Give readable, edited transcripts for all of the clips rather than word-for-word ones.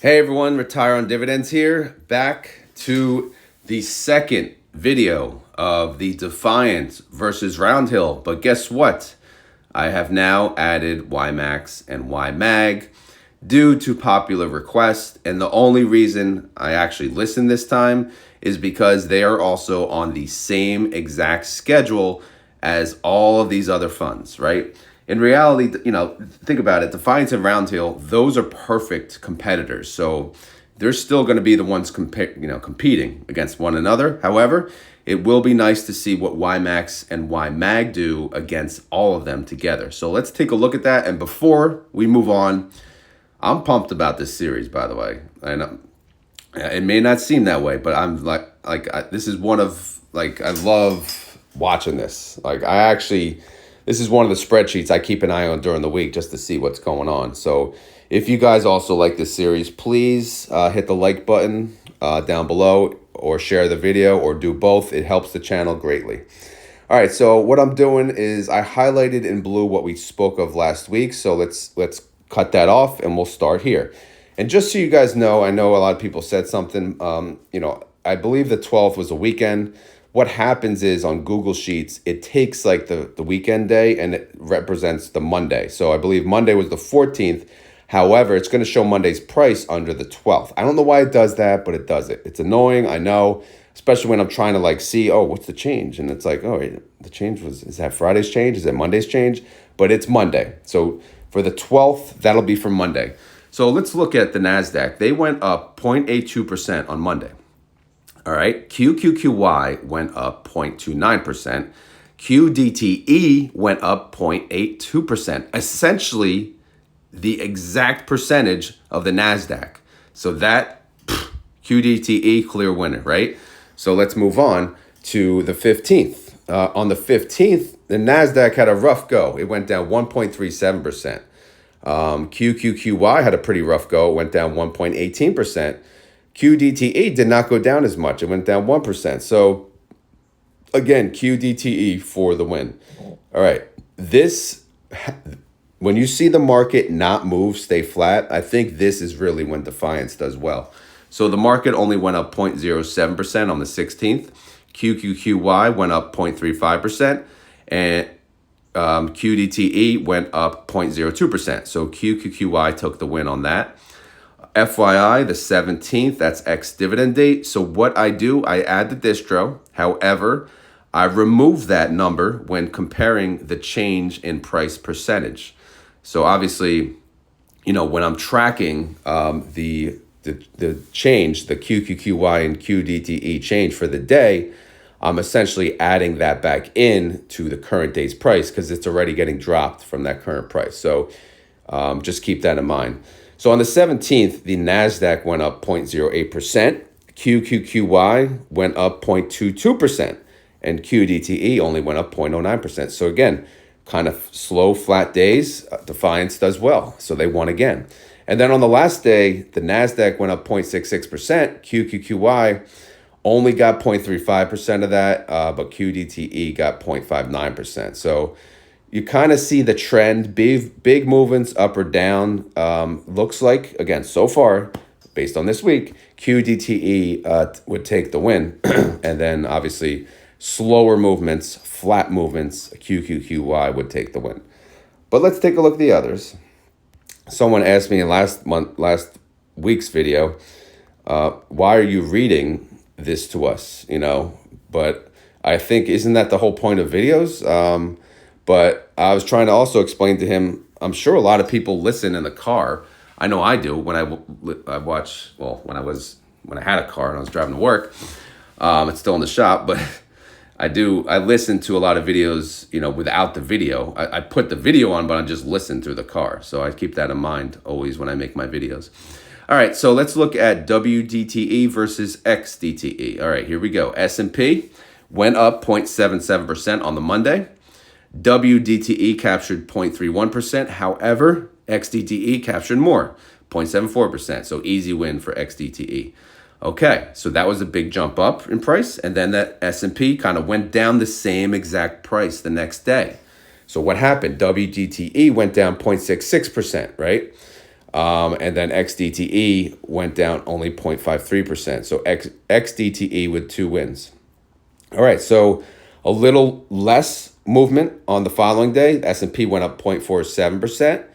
Hey everyone, Retire on Dividends here, back to the second video of the Defiance versus Roundhill. But guess what? I have now added YMAX and YMAG due to popular request. And the only reason I actually listened this time is because they are also on the same exact schedule as all of these other funds, right? In reality, think about it. Defiance and Roundhill, those are perfect competitors. So they're still going to be the ones competing against one another. However, it will be nice to see what YMAX and YMAG do against all of them together. So let's take a look at that. And before we move on, I'm pumped about this series, by the way. And it may not seem that way, but I'm this is one of, I love watching this. This is one of the spreadsheets I keep an eye on during the week just to see what's going on. So if you guys also like this series, please hit the like button down below or share the video or do both. It helps the channel greatly. All right, so what I'm doing is I highlighted in blue what we spoke of last week. So let's cut that off and we'll start here. And just so you guys know, I know a lot of people said something, I believe the 12th was a weekend. What happens is on Google Sheets, it takes like the weekend day and it represents the Monday. So I believe Monday was the 14th. However, it's going to show Monday's price under the 12th. I don't know why it does that, but it does it. It's annoying, I know, especially when I'm trying to see, oh, what's the change? And it's like, oh, the change is that Friday's change? Is it Monday's change? But it's Monday. So for the 12th, that'll be for Monday. So let's look at the NASDAQ. They went up 0.82% on Monday. All right, QQQY went up 0.29%. QDTE went up 0.82%, essentially the exact percentage of the NASDAQ. So that QDTE, clear winner, right? So let's move on to the 15th. On the 15th, the NASDAQ had a rough go. It went down 1.37%. QQQY had a pretty rough go. It went down 1.18%. QDTE did not go down as much. It went down 1%. So again, QDTE for the win. All right. When you see the market not move, stay flat, I think this is really when Defiance does well. So the market only went up 0.07% on the 16th. QQQY went up 0.35%. And QDTE went up 0.02%. So QQQY took the win on that. FYI, the 17th, that's ex-dividend date. So what I do, I add the distro. However, I remove that number when comparing the change in price percentage. So obviously, when I'm tracking the change, the QQQY and QDTE change for the day, I'm essentially adding that back in to the current day's price because it's already getting dropped from that current price. So just keep that in mind. So on the 17th, the NASDAQ went up 0.08%, QQQY went up 0.22%, and QDTE only went up 0.09%. So again, kind of slow, flat days. Defiance does well, so they won again. And then on the last day, the NASDAQ went up 0.66%, QQQY only got 0.35% of that, but QDTE got 0.59%. So you kind of see the trend, big movements up or down. Looks like, again, so far, based on this week, QDTE would take the win. And then, obviously, slower movements, flat movements, QQQY would take the win. But let's take a look at the others. Someone asked me in last week's video, why are you reading this to us? But I think, isn't that the whole point of videos? But I was trying to also explain to him, I'm sure a lot of people listen in the car. I know I do when I watch, when I had a car and I was driving to work. It's still in the shop, but I listen to a lot of videos, without the video. I put the video on, but I just listen through the car. So I keep that in mind always when I make my videos. All right, so let's look at WDTE versus XDTE. All right, here we go. S&P went up 0.77% on the Monday. WDTE captured 0.31%. However, XDTE captured more, 0.74%. So easy win for XDTE. Okay, so that was a big jump up in price. And then that S&P kind of went down the same exact price the next day. So what happened? WDTE went down 0.66%, right? And then XDTE went down only 0.53%. So XDTE with 2 wins. All right, so a little less movement on the following day. S&P went up 0.47%.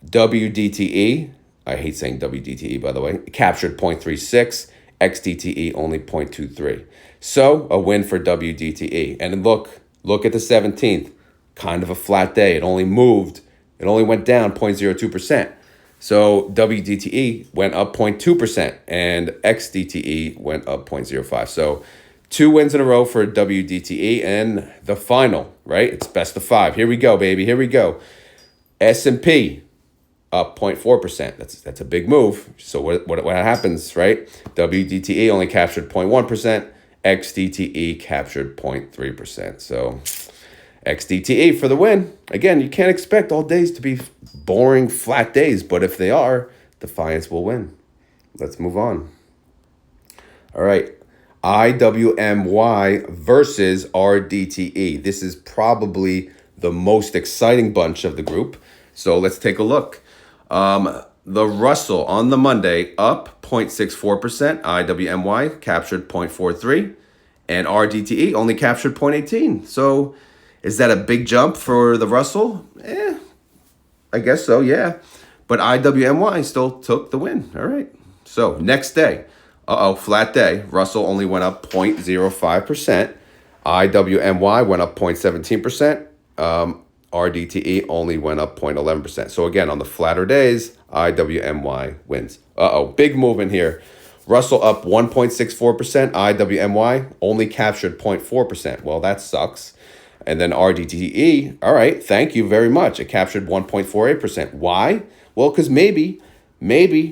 WDTE, I hate saying WDTE, by the way, captured 0.36. XDTE only 0.23. So a win for WDTE. And look at the 17th, kind of a flat day. It only went down 0.02%. So WDTE went up 0.2% and XDTE went up 0.05. So 2 wins in a row for WDTE, and the final, right? It's best of 5. Here we go, baby. Here we go. S&P up 0.4%. That's a big move. So what happens, right? WDTE only captured 0.1%. XDTE captured 0.3%. So XDTE for the win. Again, you can't expect all days to be boring, flat days, but if they are, Defiance will win. Let's move on. All right. IWMY versus RDTE. This is probably the most exciting bunch of the group. So let's take a look. The Russell on the Monday up 0.64%. IWMY captured 0.43%. And RDTE only captured 0.18%. So is that a big jump for the Russell? I guess so, yeah. But IWMY still took the win. All right. So next day, flat day. Russell only went up 0.05%. IWMY went up 0.17%. RDTE only went up 0.11%. So again, on the flatter days, IWMY wins. Big movement here. Russell up 1.64%. IWMY only captured 0.4%. Well, that sucks. And then RDTE, all right, thank you very much. It captured 1.48%. Why? Well, because maybe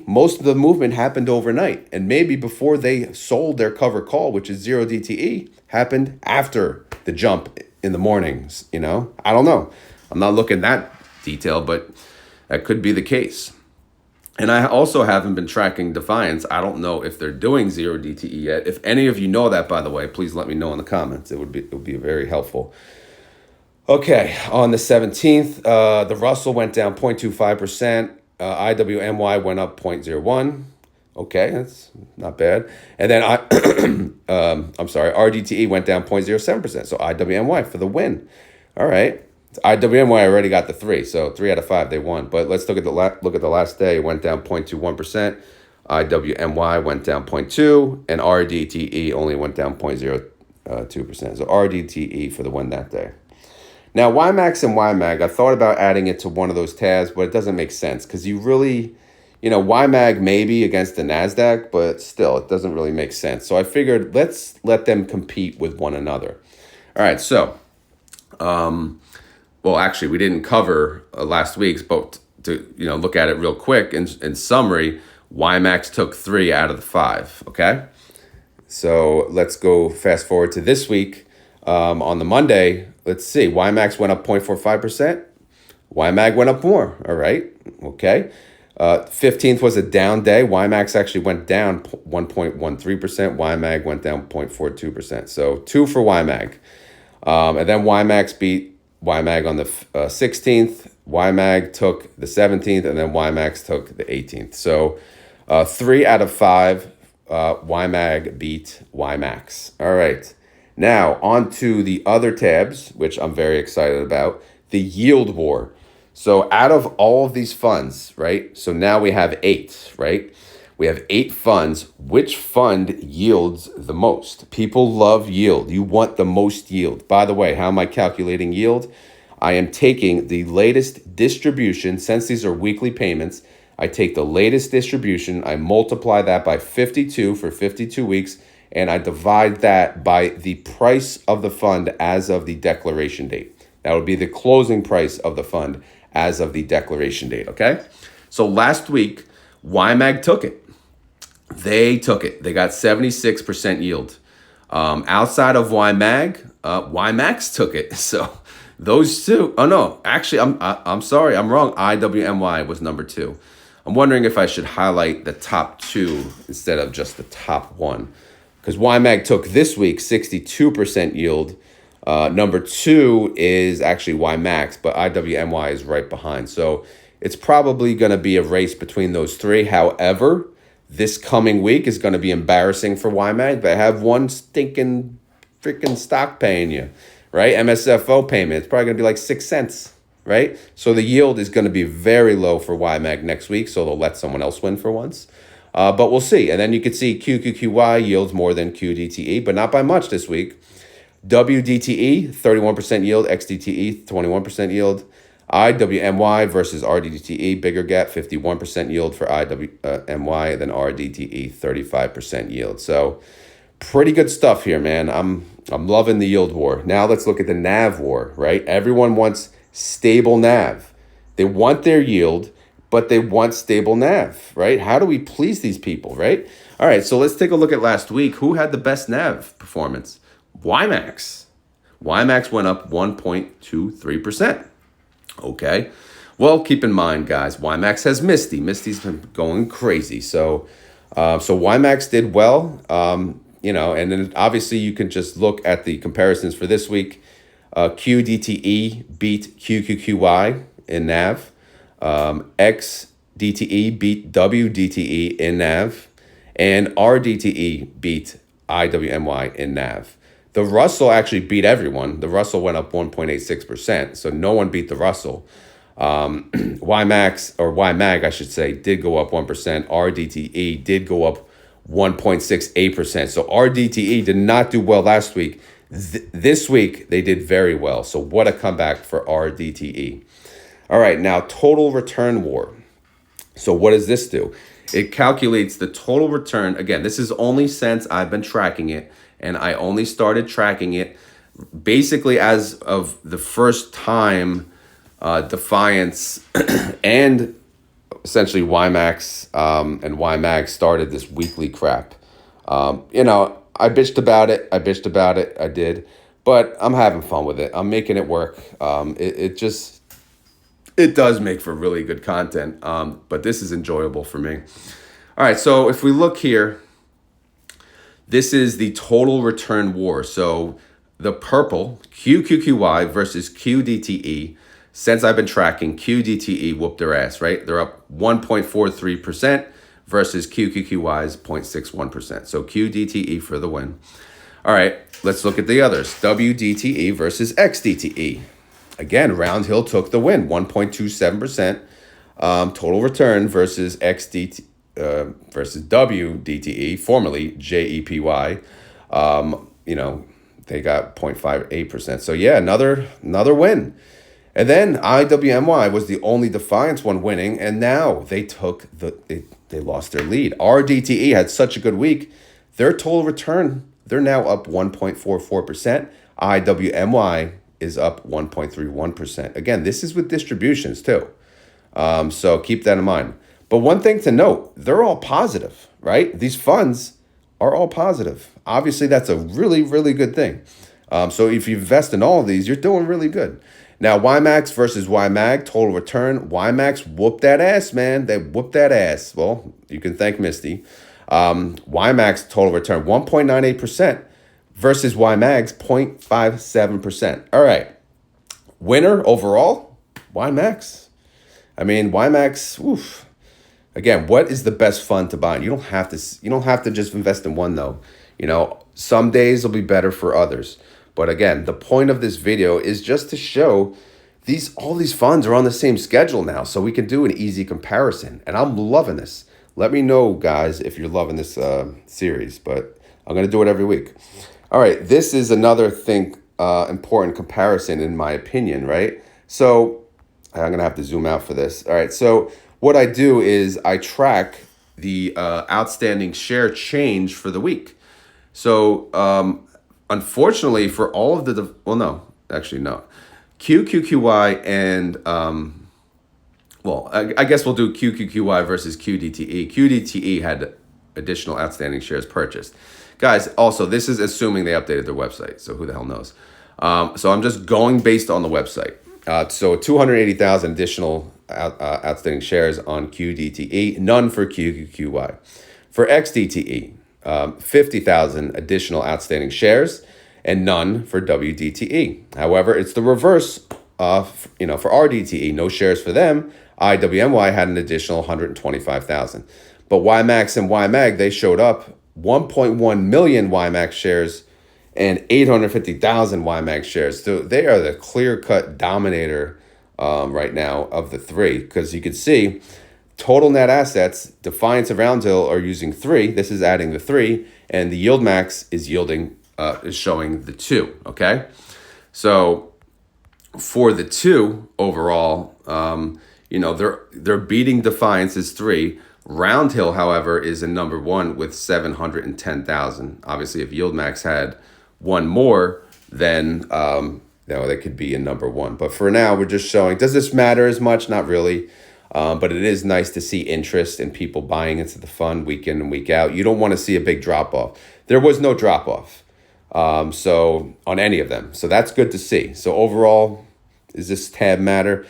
most of the movement happened overnight. And maybe before they sold their cover call, which is 0DTE, happened after the jump in the mornings, I don't know. I'm not looking that detail, but that could be the case. And I also haven't been tracking Defiance. I don't know if they're doing 0DTE yet. If any of you know that, by the way, please let me know in the comments. It would be very helpful. Okay, on the 17th, the Russell went down 0.25%. IWMY went up 0.01. Okay, that's not bad. And then RDTE went down 0.07%. So IWMY for the win. All right. IWMY already got the 3, so 3 out of 5 they won. But let's look at the last day. It went down 0.21%. IWMY went down 0.2%, and RDTE only went down 0.02%. So RDTE for the win that day. Now YMAX and YMAG, I thought about adding it to one of those tabs, but it doesn't make sense because you really, YMAG maybe against the NASDAQ, but still it doesn't really make sense. So I figured let's let them compete with one another. All right, so. Well, actually, we didn't cover last week's, but to look at it real quick in summary, YMAX took 3 out of the 5. Okay, so let's go fast forward to this week. On the Monday, let's see, YMAX went up 0.45%. YMAG went up more. All right, okay. 15th was a down day. YMAX actually went down 1.13%. YMAG went down 0.42%. So 2 for YMAG. And then YMAX beat YMAG on the 16th. YMAG took the 17th, and then YMAX took the 18th. So 3 out of 5, YMAG beat YMAX. All right. Now, on to the other tabs, which I'm very excited about. The yield war. So out of all of these funds, right? So now we have 8, right? We have 8 funds. Which fund yields the most? People love yield. You want the most yield. By the way, how am I calculating yield? I am taking the latest distribution. Since these are weekly payments, I take the latest distribution. I multiply that by 52 for 52 weeks, and I divide that by the price of the fund as of the declaration date. That would be the closing price of the fund as of the declaration date, okay? So last week, YMAG took it. They took it. They got 76% yield. Outside of YMAG, YMAX took it. So those two. Oh no, actually, I'm sorry, I'm wrong. IWMY was number 2. I'm wondering if I should highlight the top 2 instead of just the top 1, because YMAG took this week 62% yield. Number 2 is actually YMAX, but IWMY is right behind. So it's probably going to be a race between those three. However, this coming week is going to be embarrassing for YMAG. They have one stinking freaking stock paying you, right? MSFO payment. It's probably going to be like 6 cents, right? So the yield is going to be very low for YMAG next week, so they'll let someone else win for once. But we'll see. And then you can see QQQY yields more than QDTE, but not by much this week. WDTE, 31% yield. XDTE, 21% yield. IWMY versus RDTE, bigger gap, 51% yield for IWMY, then RDTE, 35% yield. So pretty good stuff here, man. I'm loving the yield war. Now let's look at the NAV war, right? Everyone wants stable NAV. They want their yield, but they want stable NAV, right? How do we please these people, right? All right, so let's take a look at last week. Who had the best NAV performance? YMAX. YMAX went up 1.23%. Okay. Well, keep in mind, guys, YMAX has Misty. Misty's been going crazy. So YMAX did well. And then obviously you can just look at the comparisons for this week. QDTE beat QQQY in NAV. XDTE beat WDTE in NAV. And RDTE beat IWMY in NAV. The Russell actually beat everyone. The Russell went up 1.86%, so no one beat the Russell. YMAX, or YMAG, I should say, did go up 1%. RDTE did go up 1.68%. So RDTE did not do well last week. This week, they did very well. So what a comeback for RDTE. All right, now total return war. So what does this do? It calculates the total return. Again, this is only since I've been tracking it. And I only started tracking it basically as of the first time Defiance and essentially YMAX and YMAG started this weekly crap. I bitched about it. I did. But I'm having fun with it. I'm making it work. It does make for really good content. But this is enjoyable for me. All right, so if we look here, this is the total return war. So the purple, QQQY versus QDTE. Since I've been tracking, QDTE whooped their ass, right? They're up 1.43% versus QQQY's 0.61%. So QDTE for the win. All right, let's look at the others. WDTE versus XDTE. Again, Roundhill took the win, 1.27% total return versus XDTE. Versus WDTE, formerly JEPY, they got 0.58%. So yeah, another win. And then IWMY was the only Defiance one winning, and now they lost their lead. RDTE had such a good week. Their total return, they're now up 1.44%. IWMY is up 1.31%. Again, this is with distributions too. So keep that in mind. But one thing to note, they're all positive, right? These funds are all positive. Obviously, that's a really, really good thing. So if you invest in all of these, you're doing really good. Now, YMAX versus YMAG, total return. YMAX whooped that ass, man. They whooped that ass. Well, you can thank Misty. YMAX total return, 1.98% versus YMAG's 0.57%. All right. Winner overall, YMAX. I mean, YMAX, oof. Again, what is the best fund to buy? You don't have to just invest in one though. Some days will be better for others. But again, the point of this video is just to show all these funds are on the same schedule now, so we can do an easy comparison. And I'm loving this. Let me know, guys, if you're loving this series, but I'm going to do it every week. All right, this is another important comparison in my opinion, right? So I'm going to have to zoom out for this. All right, so what I do is I track the outstanding share change for the week. So unfortunately for all of the, no. QQQY and, I guess we'll do QQQY versus QDTE. QDTE had additional outstanding shares purchased. Guys, also, this is assuming they updated their website, so who the hell knows? So I'm just going based on the website. So 280,000 additional outstanding shares on QDTE, none for QQQY. For XDTE, 50,000 additional outstanding shares and none for WDTE. However, it's the reverse for RDTE, no shares for them. IWMY had an additional 125,000. But YMAX and YMAG, they showed up 1.1 million YMAX shares and 850,000 YMAG shares. So they are the clear-cut dominator right now of the three, because you can see total net assets, Defiance and Roundhill are using 3. This is adding the 3, and the YieldMax is is showing the 2. Okay, so for the 2 overall, they're beating Defiance's 3. Roundhill, however, is in number 1 with 710,000. Obviously, if YieldMax had one more, then they could be in number 1. But for now, we're just showing. Does this matter as much? Not really. But it is nice to see interest in people buying into the fund week in and week out. You don't want to see a big drop off. There was no drop off, so on any of them. So that's good to see. So overall, does this tab matter?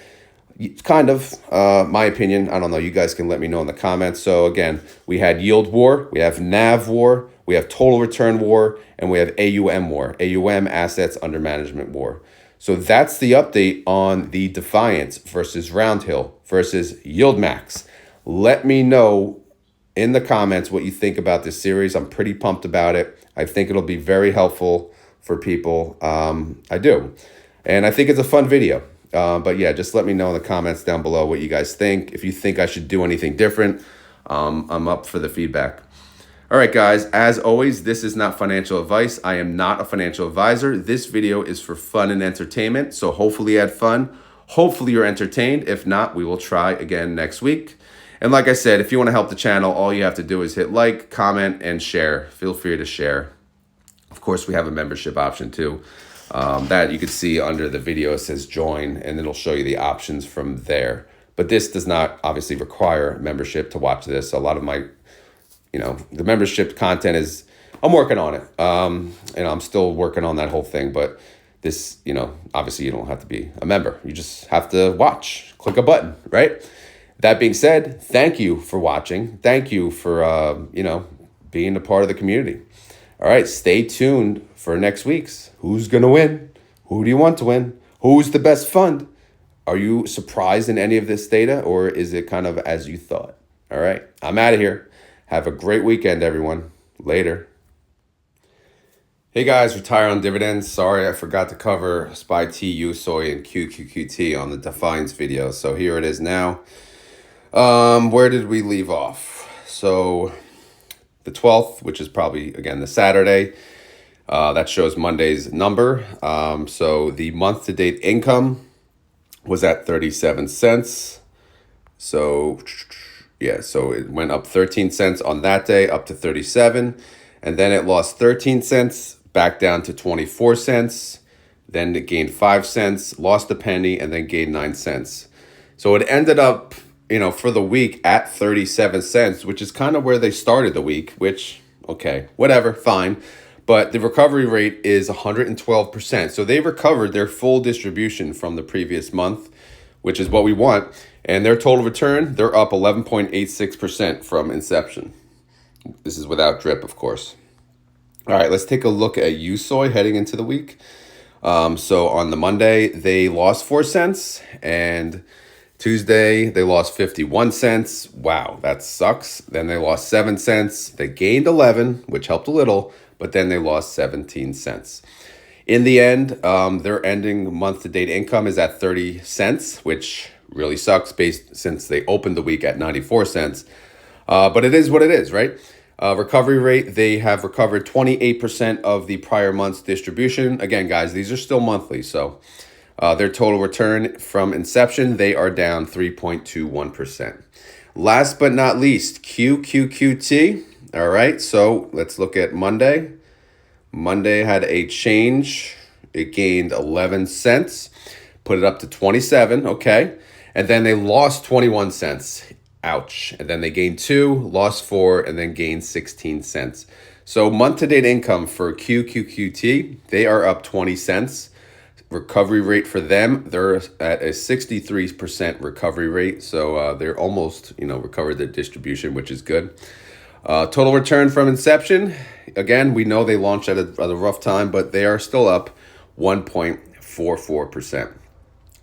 Kind of, my opinion. I don't know. You guys can let me know in the comments. So again, we had yield war, we have NAV war, we have total return war, and we have AUM war, AUM assets under management war. So that's the update on the Defiance versus Roundhill versus YieldMax. Let me know in the comments what you think about this series. I'm pretty pumped about it. I think it'll be very helpful for people. I do. And I think it's a fun video. But yeah, just let me know in the comments down below what you guys think. If you think I should do anything different, I'm up for the feedback. All right, guys, as always, this is not financial advice. I am not a financial advisor. This video is for fun and entertainment. So hopefully you had fun. Hopefully you're entertained. If not, we will try again next week. And like I said, if you want to help the channel, all you have to do is hit like, comment, and share. Feel free to share. Of course, we have a membership option too. That you can see under the video. It says join, and it'll show you the options from there. But this does not obviously require membership to watch this. A lot of my the membership content is, I'm working on it. And I'm still working on that whole thing. But this, obviously you don't have to be a member. You just have to watch, click a button, right? That being said, thank you for watching. Thank you for, being a part of the community. All right, stay tuned for next week's Who's Going to Win? Who do you want to win? Who's the best fund? Are you surprised in any of this data, or is it kind of as you thought? All right, I'm out of here. Have a great weekend, everyone. Later. Hey guys, retire on dividends. Sorry, I forgot to cover SPY T, USOY, and QQQT on the Defiance video. So here it is now. Where did we leave off? So the 12th, which is probably, again, the Saturday. That shows Monday's number. So the month-to-date income was at 37 cents. So yeah, so it went up 13 cents on that day, up to 37. And then it lost 13 cents, back down to 24 cents. Then it gained 5 cents, lost a penny, and then gained 9 cents. So it ended up, for the week at 37 cents, which is kind of where they started the week, which, okay, whatever, fine. But the recovery rate is 112%. So they recovered their full distribution from the previous month, which is what we want. And their total return, they're up 11.86% from inception. This is without drip, of course. All right, let's take a look at USOY heading into the week. So on the Monday, they lost 4 cents. And Tuesday, they lost 51 cents. Wow, that sucks. Then they lost 7 cents. They gained 11, which helped a little. But then they lost 17 cents. In the end, their ending month-to-date income is at 30 cents, which really sucks since they opened the week at 94 cents. But it is what it is, right? Recovery rate, they have recovered 28% of the prior month's distribution. Again, guys, these are still monthly. So their total return from inception, they are down 3.21%. Last but not least, QQQT. All right, so let's look at Monday. Monday had a change. It gained 11 cents, put it up to 27, okay. And then they lost 21 cents. Ouch. And then they gained 2, lost 4, and then gained 16 cents. So month-to-date income for QQQT, they are up 20 cents. Recovery rate for them, they're at a 63% recovery rate. So they're almost, recovered their distribution, which is good. Total return from inception, again, we know they launched at a rough time, but they are still up 1.44%.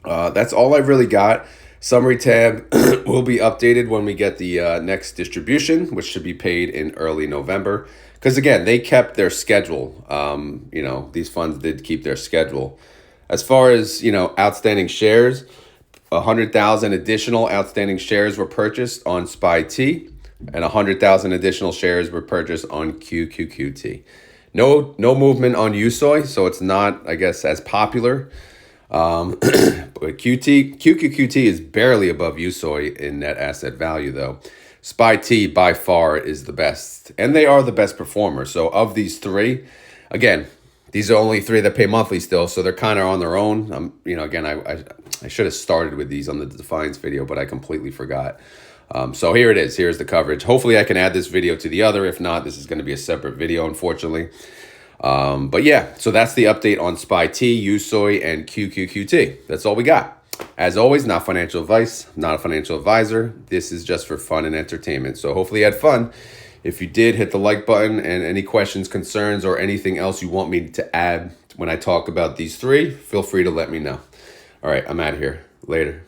That's all I really got. Summary tab will be updated when we get the next distribution, which should be paid in early November. Because again, they kept their schedule. You know, these funds did keep their schedule. As far as, you know, outstanding shares, 100,000 additional outstanding shares were purchased on SPY-T, and 100,000 additional shares were purchased on QQQT. No movement on USOY, so it's not, I guess, as popular. But QQQT is barely above USOY in net asset value, though. SPY-T by far is the best, and they are the best performer. So of these three, again, these are only three that pay monthly still, so they're kind of on their own. You know, again, I should have started with these on the Defiance video, but I completely forgot. So here it is. Here's the coverage. Hopefully I can add this video to the other. If not, this is going to be a separate video, unfortunately. But yeah, so that's the update on SPY-T, USOY, and QQQT. That's all we got. As always, not financial advice, not a financial advisor. This is just for fun and entertainment. So hopefully you had fun. If you did, hit the like button, and any questions, concerns, or anything else you want me to add when I talk about these three, feel free to let me know. All right, I'm out of here. Later.